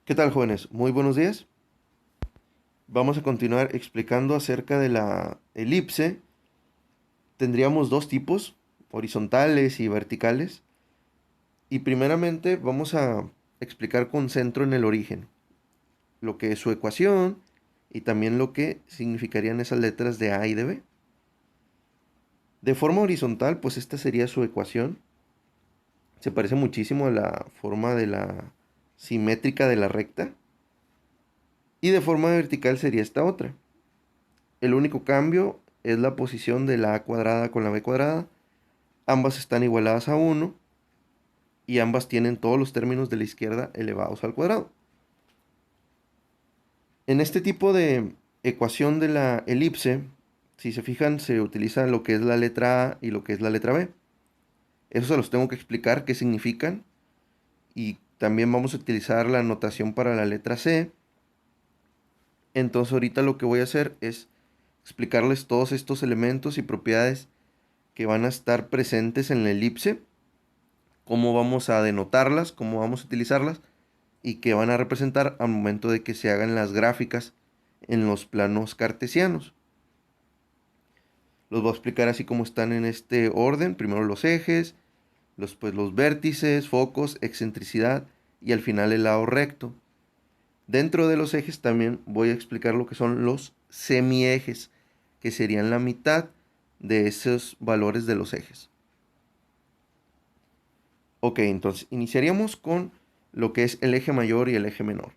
¿Qué tal, jóvenes? Muy buenos días. Vamos a continuar explicando acerca de la elipse. Tendríamos dos tipos, horizontales y verticales. Y primeramente vamos a explicar con centro en el origen, lo que es su ecuación y también lo que significarían esas letras de A y de B. De forma horizontal, pues esta sería su ecuación. Se parece muchísimo a la forma de la simétrica de la recta. Y de forma vertical sería esta otra. El único cambio es la posición de la a cuadrada con la b cuadrada. Ambas están igualadas a 1 y ambas tienen todos los términos de la izquierda elevados al cuadrado. En este tipo de ecuación de la elipse, si se fijan, se utiliza lo que es la letra A y lo que es la letra B. Eso se los tengo que explicar qué significan. Y también vamos a utilizar la notación para la letra C. Entonces ahorita lo que voy a hacer es explicarles todos estos elementos y propiedades que van a estar presentes en la elipse, cómo vamos a denotarlas, cómo vamos a utilizarlas y qué van a representar al momento de que se hagan las gráficas en los planos cartesianos. Los voy a explicar así como están en este orden. Primero los ejes, los vértices, focos, excentricidad y al final el lado recto. Dentro de los ejes también voy a explicar lo que son los semiejes, que serían la mitad de esos valores de los ejes. Ok, entonces iniciaríamos con lo que es el eje mayor y el eje menor.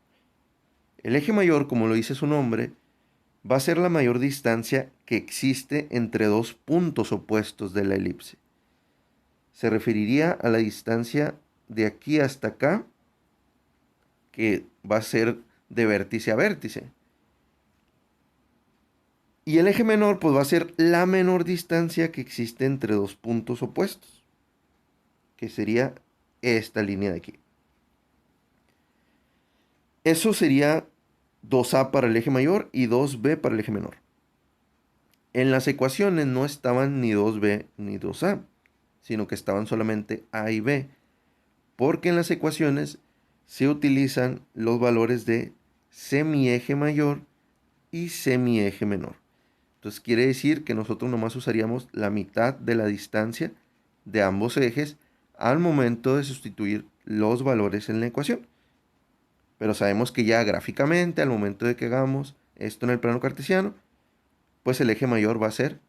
El eje mayor, como lo dice su nombre, va a ser la mayor distancia que existe entre dos puntos opuestos de la elipse. Se referiría a la distancia de aquí hasta acá, que va a ser de vértice a vértice. Y el eje menor, pues va a ser la menor distancia que existe entre dos puntos opuestos, que sería esta línea de aquí. Eso sería 2A para el eje mayor y 2B para el eje menor. En las ecuaciones no estaban ni 2B ni 2A, sino que estaban solamente A y B, porque en las ecuaciones se utilizan los valores de semieje mayor y semieje menor. Entonces quiere decir que nosotros nomás usaríamos la mitad de la distancia de ambos ejes al momento de sustituir los valores en la ecuación. Pero sabemos que ya gráficamente, al momento de que hagamos esto en el plano cartesiano, pues el eje mayor va a ser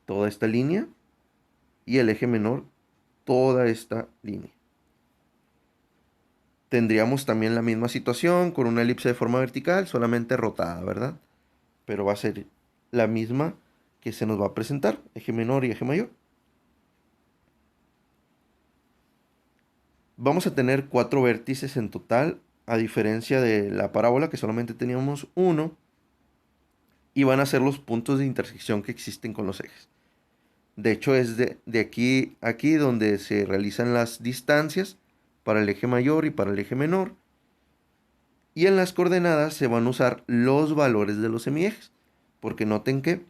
toda esta línea y el eje menor toda esta línea. Tendríamos también la misma situación con una elipse de forma vertical, solamente rotada, ¿verdad? Pero va a ser la misma que se nos va a presentar, eje menor y eje mayor. Vamos a tener 4 vértices en total, a diferencia de la parábola que solamente teníamos uno, y van a ser los puntos de intersección que existen con los ejes. De hecho, es de aquí a aquí donde se realizan las distancias para el eje mayor y para el eje menor. Y en las coordenadas se van a usar los valores de los semiejes. Porque noten que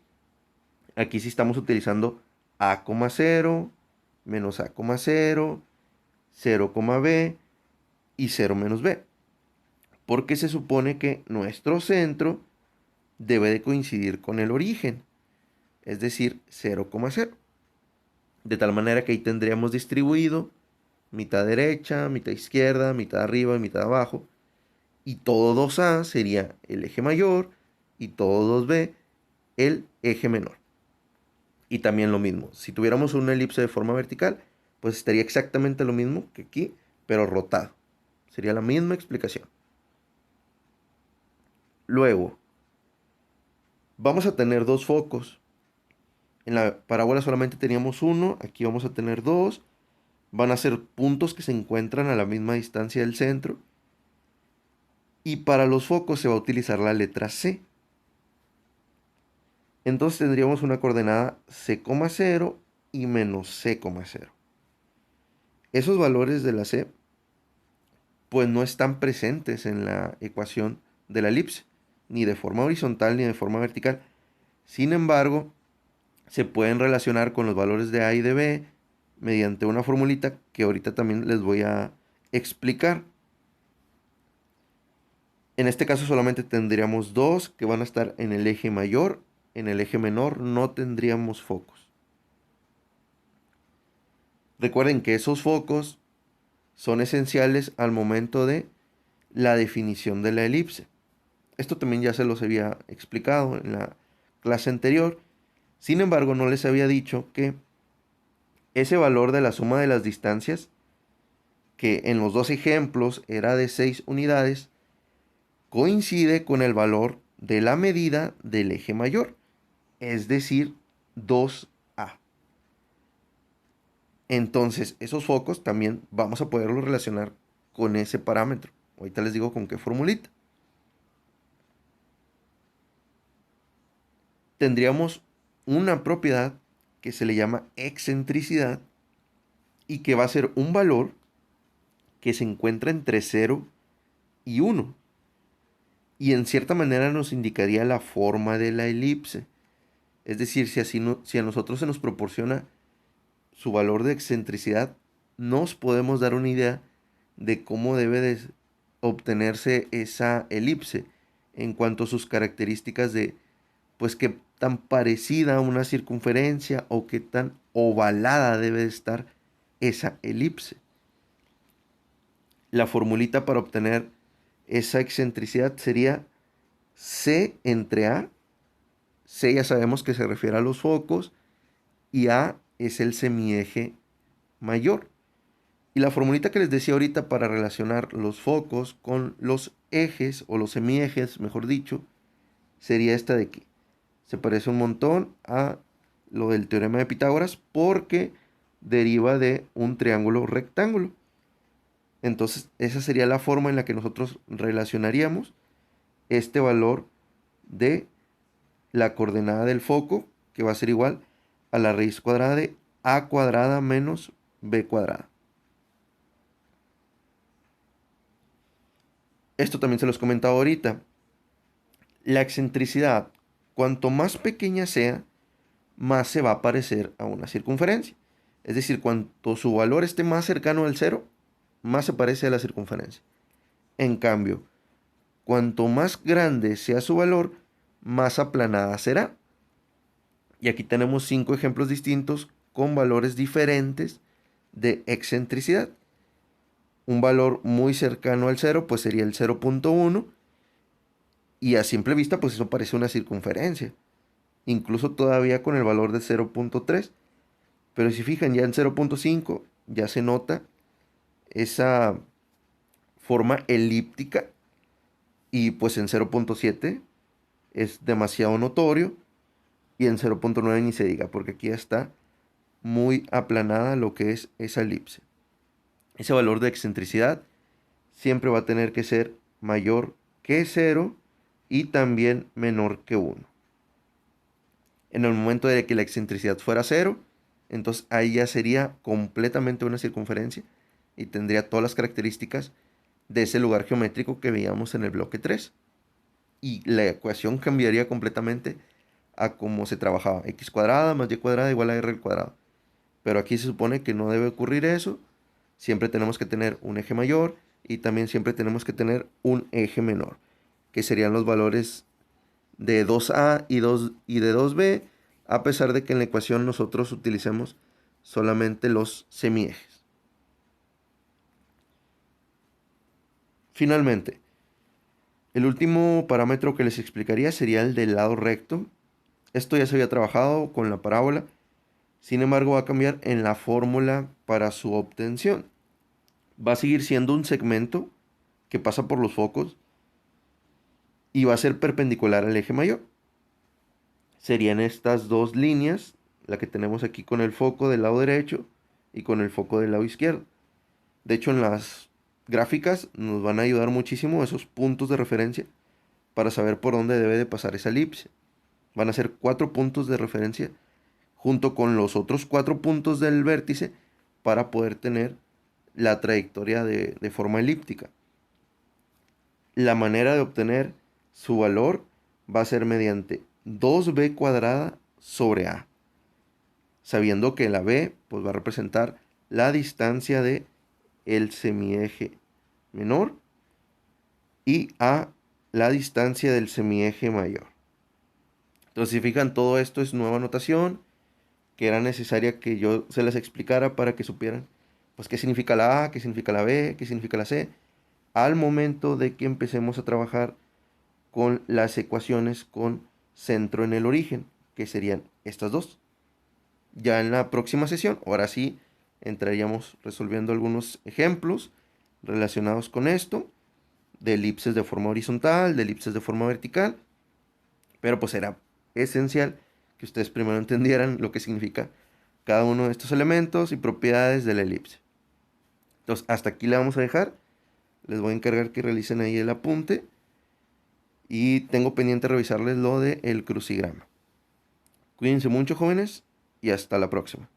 aquí sí estamos utilizando A,0, menos A,0, 0,b y 0 menos b. Porque se supone que nuestro centro debe de coincidir con el origen. Es decir, 0,0. De tal manera que ahí tendríamos distribuido mitad derecha, mitad izquierda, mitad arriba y mitad abajo. Y todo 2A sería el eje mayor y todo 2B el eje menor. Y también lo mismo, si tuviéramos una elipse de forma vertical, pues estaría exactamente lo mismo que aquí, pero rotado. Sería la misma explicación. Luego, vamos a tener dos focos. En la parábola solamente teníamos uno, aquí vamos a tener dos. Van a ser puntos que se encuentran a la misma distancia del centro. Y para los focos se va a utilizar la letra C. Entonces tendríamos una coordenada C,0 y menos C,0. Esos valores de la C pues no están presentes en la ecuación de la elipse, ni de forma horizontal ni de forma vertical. Sin embargo, se pueden relacionar con los valores de A y de B mediante una formulita que ahorita también les voy a explicar. En este caso solamente tendríamos dos que van a estar en el eje mayor. En el eje menor no tendríamos focos. Recuerden que esos focos son esenciales al momento de la definición de la elipse. Esto también ya se los había explicado en la clase anterior. Sin embargo, no les había dicho que ese valor de la suma de las distancias, que en los dos ejemplos era de 6 unidades, coincide con el valor de la medida del eje mayor, es decir, 2A. Entonces, esos focos también vamos a poderlos relacionar con ese parámetro. Ahorita les digo con qué formulita. Tendríamos una propiedad que se le llama excentricidad y que va a ser un valor que se encuentra entre 0 y 1. Y en cierta manera nos indicaría la forma de la elipse. Es decir, si a nosotros se nos proporciona su valor de excentricidad, nos podemos dar una idea de cómo debe de obtenerse esa elipse en cuanto a sus características de, pues, qué tan parecida a una circunferencia o qué tan ovalada debe de estar esa elipse. La formulita para obtener esa excentricidad sería C entre A. C ya sabemos que se refiere a los focos y A es el semieje mayor. Y la formulita que les decía ahorita para relacionar los focos con los ejes o los semiejes, mejor dicho, sería esta de aquí. Se parece un montón a lo del teorema de Pitágoras porque deriva de un triángulo rectángulo. Entonces, esa sería la forma en la que nosotros relacionaríamos este valor de la coordenada del foco, que va a ser igual a la raíz cuadrada de a cuadrada menos b cuadrada. Esto también se los comentaba ahorita. La excentricidad, cuanto más pequeña sea, más se va a parecer a una circunferencia. Es decir, cuanto su valor esté más cercano al cero, más se parece a la circunferencia. En cambio, cuanto más grande sea su valor, más aplanada será. Y aquí tenemos 5 ejemplos distintos con valores diferentes de excentricidad. Un valor muy cercano al cero, pues sería el 0.1. Y a simple vista, pues eso parece una circunferencia. Incluso todavía con el valor de 0.3. Pero si fijan, ya en 0.5 ya se nota esa forma elíptica. Y pues en 0.7 es demasiado notorio. Y en 0.9 ni se diga, porque aquí ya está muy aplanada lo que es esa elipse. Ese valor de excentricidad siempre va a tener que ser mayor que 0 y también menor que 1. En el momento de que la excentricidad fuera 0, entonces ahí ya sería completamente una circunferencia y tendría todas las características de ese lugar geométrico que veíamos en el bloque 3. Y la ecuación cambiaría completamente a cómo se trabajaba. X cuadrada más y cuadrada igual a r al cuadrado. Pero aquí se supone que no debe ocurrir eso. Siempre tenemos que tener un eje mayor y también siempre tenemos que tener un eje menor, que serían los valores de 2a y de 2b, a pesar de que en la ecuación nosotros utilicemos solamente los semiejes. Finalmente, el último parámetro que les explicaría sería el del lado recto. Esto ya se había trabajado con la parábola, sin embargo va a cambiar en la fórmula para su obtención. Va a seguir siendo un segmento que pasa por los focos y va a ser perpendicular al eje mayor. Serían estas dos líneas, la que tenemos aquí con el foco del lado derecho y con el foco del lado izquierdo. De hecho, en las gráficas nos van a ayudar muchísimo esos puntos de referencia para saber por dónde debe de pasar esa elipse. Van a ser 4 puntos de referencia junto con los otros 4 puntos del vértice para poder tener la trayectoria de forma elíptica. La manera de obtener su valor va a ser mediante 2b cuadrada sobre a, sabiendo que la b pues, va a representar la distancia de el semieje menor y a la distancia del semieje mayor. Entonces, si fijan, todo esto es nueva notación que era necesaria que yo se las explicara para que supieran, pues, qué significa la A, qué significa la B, qué significa la C, al momento de que empecemos a trabajar con las ecuaciones con centro en el origen, que serían estas dos. Ya en la próxima sesión, ahora sí, entraríamos resolviendo algunos ejemplos relacionados con esto, de elipses de forma horizontal, de elipses de forma vertical, pero pues era esencial que ustedes primero entendieran lo que significa cada uno de estos elementos y propiedades de la elipse. Entonces, hasta aquí le vamos a dejar. Les voy a encargar que realicen ahí el apunte y tengo pendiente revisarles lo del crucigrama. Cuídense mucho, jóvenes, y hasta la próxima.